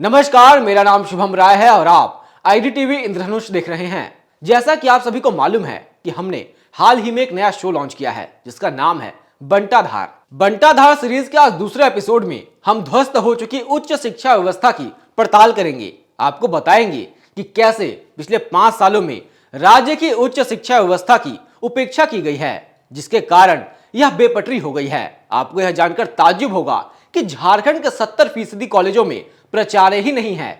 नमस्कार, मेरा नाम शुभम राय है और आप आईडीटीवी इंद्रधनुष देख रहे हैं। जैसा कि आप सभी को मालूम है कि हमने हाल ही में एक नया शो लॉन्च किया है जिसका नाम है बंटाधार। बंटाधार सीरीज के आज दूसरे एपिसोड में हम ध्वस्त हो चुकी उच्च शिक्षा व्यवस्था की पड़ताल करेंगे। आपको बताएंगे कि कैसे पिछले 5 सालों में राज्य की उच्च शिक्षा व्यवस्था की उपेक्षा की गई है, जिसके कारण यह बेपटरी हो गई है। आपको यह जानकर ताज्जुब होगा कि झारखंड के 70% कॉलेजों में प्राचार्य ही नहीं है,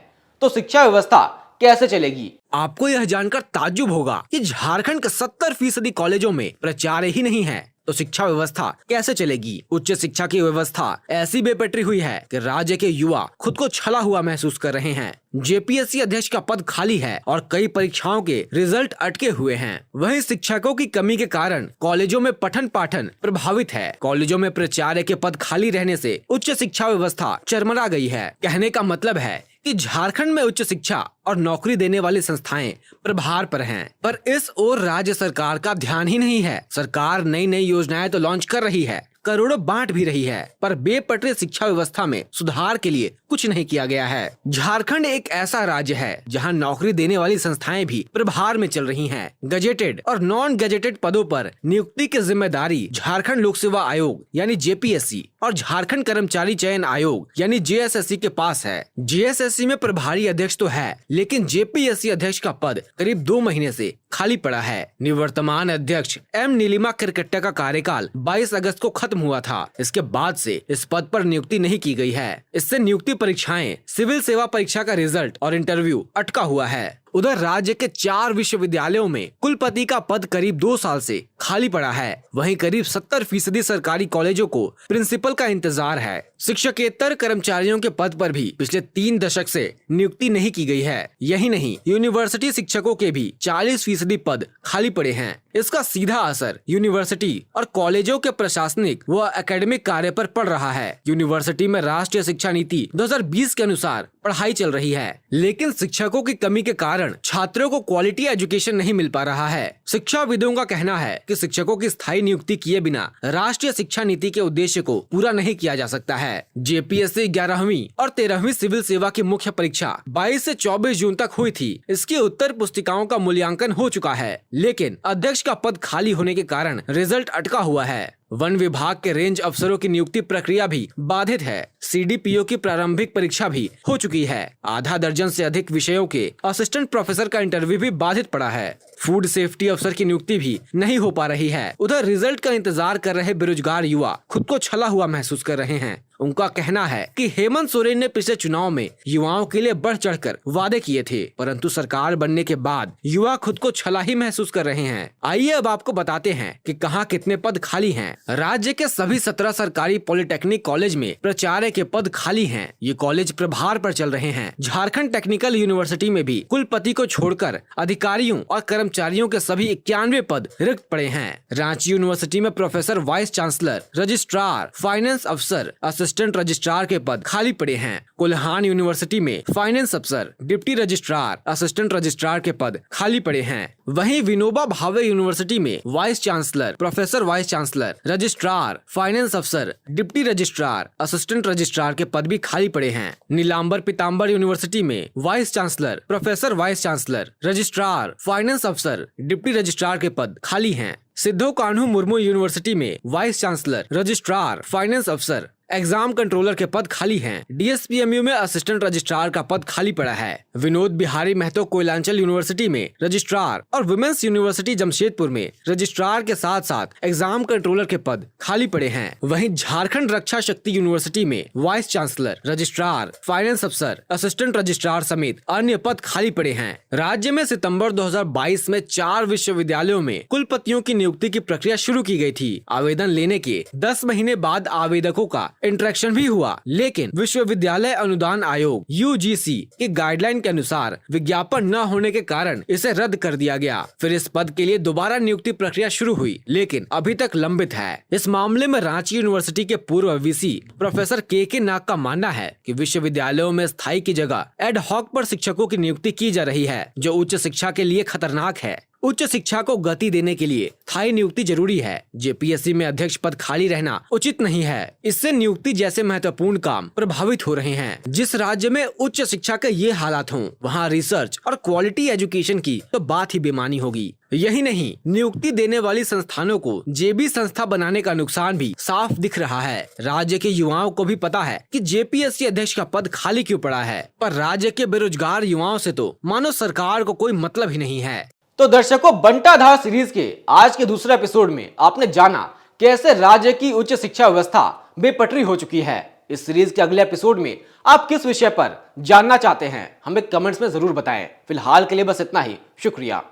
तो शिक्षा व्यवस्था कैसे चलेगी। आपको यह जानकर ताज्जुब होगा कि झारखंड के 70% कॉलेजों में प्राचार्य ही नहीं है, तो शिक्षा व्यवस्था कैसे चलेगी। उच्च शिक्षा की व्यवस्था ऐसी बेपटरी हुई है कि राज्य के युवा खुद को छला हुआ महसूस कर रहे हैं। जेपीएससी अध्यक्ष का पद खाली है और कई परीक्षाओं के रिजल्ट अटके हुए हैं। वहीं शिक्षकों की कमी के कारण कॉलेजों में पठन पाठन प्रभावित है। कॉलेजों में प्राचार्य के पद खाली रहने से उच्च शिक्षा व्यवस्था चरमरा गई है। कहने का मतलब है कि झारखंड में उच्च शिक्षा और नौकरी देने वाली संस्थाएं प्रभार पर हैं, पर इस ओर राज्य सरकार का ध्यान ही नहीं है। सरकार नई नई योजनाएं तो लॉन्च कर रही है, करोड़ों बांट भी रही है, पर बेपटरी शिक्षा व्यवस्था में सुधार के लिए कुछ नहीं किया गया है। झारखंड एक ऐसा राज्य है जहां नौकरी देने वाली संस्थाएं भी प्रभार में चल रही हैं। गजेटेड और नॉन गजेटेड पदों पर नियुक्ति की जिम्मेदारी झारखंड लोक सेवा आयोग यानी जेपीएससी और झारखंड कर्मचारी चयन आयोग यानी जेएसएससी के पास है। जेएसएससी में प्रभारी अध्यक्ष तो है, लेकिन जेपीएससी अध्यक्ष का पद करीब 2 महीने से खाली पड़ा है। निवर्तमान अध्यक्ष एम नीलिमा किरकट्टा का कार्यकाल 22 अगस्त को खत्म हुआ था। इसके बाद से इस पद पर नियुक्ति नहीं की गई है। इससे नियुक्ति परीक्षाएं, सिविल सेवा परीक्षा का रिजल्ट और इंटरव्यू अटका हुआ है। उधर राज्य के 4 विश्वविद्यालयों में कुलपति का पद करीब 2 साल से खाली पड़ा है। वहीं करीब 70% सरकारी कॉलेजों को प्रिंसिपल का इंतजार है। शिक्षकेतर कर्मचारियों के पद पर भी पिछले 3 दशक से नियुक्ति नहीं की गई है। यही नहीं, यूनिवर्सिटी शिक्षकों के भी 40% पद खाली पड़े हैं। इसका सीधा असर यूनिवर्सिटी और कॉलेजों के प्रशासनिक व एकेडमिक कार्य पर पड़ रहा है। यूनिवर्सिटी में राष्ट्रीय शिक्षा नीति 2020 के अनुसार पढ़ाई चल रही है, लेकिन शिक्षकों की कमी के कारण छात्रों को क्वालिटी एजुकेशन नहीं मिल पा रहा है। शिक्षाविदों का कहना है कि शिक्षकों की स्थायी नियुक्ति किए बिना राष्ट्रीय शिक्षा नीति के उद्देश्य को पूरा नहीं किया जा सकता है। जेपीएससी 11वीं और 13वीं सिविल सेवा की मुख्य परीक्षा 22 से 24 जून तक हुई थी। इसकी उत्तर पुस्तिकाओं का मूल्यांकन हो चुका है, लेकिन अध्यक्ष का पद खाली होने के कारण रिजल्ट अटका हुआ है। वन विभाग के रेंज अफसरों की नियुक्ति प्रक्रिया भी बाधित है। सीडीपीओ की प्रारंभिक परीक्षा भी हो चुकी है। आधा दर्जन से अधिक विषयों के असिस्टेंट प्रोफेसर का इंटरव्यू भी बाधित पड़ा है। फूड सेफ्टी अफसर की नियुक्ति भी नहीं हो पा रही है। उधर रिजल्ट का इंतजार कर रहे बेरोजगार युवा खुद को छला हुआ महसूस कर रहे हैं। उनका कहना है कि हेमंत सोरेन ने पिछले चुनाव में युवाओं के लिए बढ़ चढ़कर वादे किए थे, परंतु सरकार बनने के बाद युवा खुद को छला ही महसूस कर रहे हैं। आइए अब आपको बताते हैं कि कहां कितने पद खाली हैं। राज्य के सभी 17 सरकारी पॉलिटेक्निक कॉलेज में प्राचार्य के पद खाली हैं। ये कॉलेज प्रभार पर चल रहे हैं। झारखंड टेक्निकल यूनिवर्सिटी में भी कुलपति को छोड़कर अधिकारियों और कर्मचारियों के सभी 91 पद रिक्त पड़े हैं। रांची यूनिवर्सिटी में professor, vice chancellor, registrar, finance अफसर, असिस्टेंट रजिस्ट्रार के पद खाली पड़े हैं। कोल्हान यूनिवर्सिटी में फाइनेंस अफसर, डिप्टी रजिस्ट्रार, असिस्टेंट रजिस्ट्रार के पद खाली पड़े हैं। वहीं विनोबा भावे यूनिवर्सिटी में vice chancellor, professor, vice chancellor, registrar, finance अफसर, डिप्टी रजिस्ट्रार, असिस्टेंट रजिस्ट्रार के पद भी खाली पड़े हैं। नीलांबर पीताम्बर यूनिवर्सिटी में vice chancellor, professor, vice chancellor, registrar, finance अफसर, डिप्टी रजिस्ट्रार के पद खाली हैं। सिद्धो कान्हू मुर्मू यूनिवर्सिटी में वाइस चांसलर, रजिस्ट्रार, फाइनेंस अफसर, एग्जाम कंट्रोलर के पद खाली हैं। डीएसपीएमयू में असिस्टेंट रजिस्ट्रार का पद खाली पड़ा है। विनोद बिहारी महतो कोयलांचल यूनिवर्सिटी में रजिस्ट्रार और वुमेन्स यूनिवर्सिटी जमशेदपुर में रजिस्ट्रार के साथ साथ एग्जाम कंट्रोलर के पद खाली पड़े हैं। वहीं झारखंड रक्षा शक्ति यूनिवर्सिटी में वाइस चांसलर, रजिस्ट्रार, फाइनेंस अफसर, असिस्टेंट रजिस्ट्रार समेत अन्य पद खाली पड़े हैं। राज्य में सितंबर 2022 में 4 विश्वविद्यालयों में कुलपतियों की नियुक्ति की प्रक्रिया शुरू की गई थी। आवेदन लेने के 10 महीने बाद आवेदकों का इंटरेक्शन भी हुआ, लेकिन विश्वविद्यालय अनुदान आयोग यूजीसी के गाइडलाइन के अनुसार विज्ञापन न होने के कारण इसे रद्द कर दिया गया। फिर इस पद के लिए दोबारा नियुक्ति प्रक्रिया शुरू हुई, लेकिन अभी तक लंबित है। इस मामले में रांची यूनिवर्सिटी के पूर्व वीसी प्रोफेसर के नाग का मानना है कि विश्वविद्यालयों में स्थायी की जगह एड हॉक पर शिक्षकों की नियुक्ति की जा रही है, जो उच्च शिक्षा के लिए खतरनाक है। उच्च शिक्षा को गति देने के लिए स्थायी नियुक्ति जरूरी है। जेपीएससी में अध्यक्ष पद खाली रहना उचित नहीं है। इससे नियुक्ति जैसे महत्वपूर्ण काम प्रभावित हो रहे हैं। जिस राज्य में उच्च शिक्षा के ये हालात हों, वहाँ रिसर्च और क्वालिटी एजुकेशन की तो बात ही बेमानी होगी। यही नहीं, नियुक्ति देने वाली संस्थानों को जेबी संस्था बनाने का नुकसान भी साफ दिख रहा है। राज्य के युवाओं को भी पता है कि जेपीएससी अध्यक्ष का पद खाली क्यों पड़ा है, पर राज्य के बेरोजगार युवाओं से तो मानो सरकार को कोई मतलब ही नहीं है। तो दर्शकों, बंटाधार सीरीज के आज के दूसरे एपिसोड में आपने जाना कैसे राज्य की उच्च शिक्षा व्यवस्था बेपटरी हो चुकी है। इस सीरीज के अगले एपिसोड में आप किस विषय पर जानना चाहते हैं, हमें कमेंट्स में जरूर बताएं। फिलहाल के लिए बस इतना ही। शुक्रिया।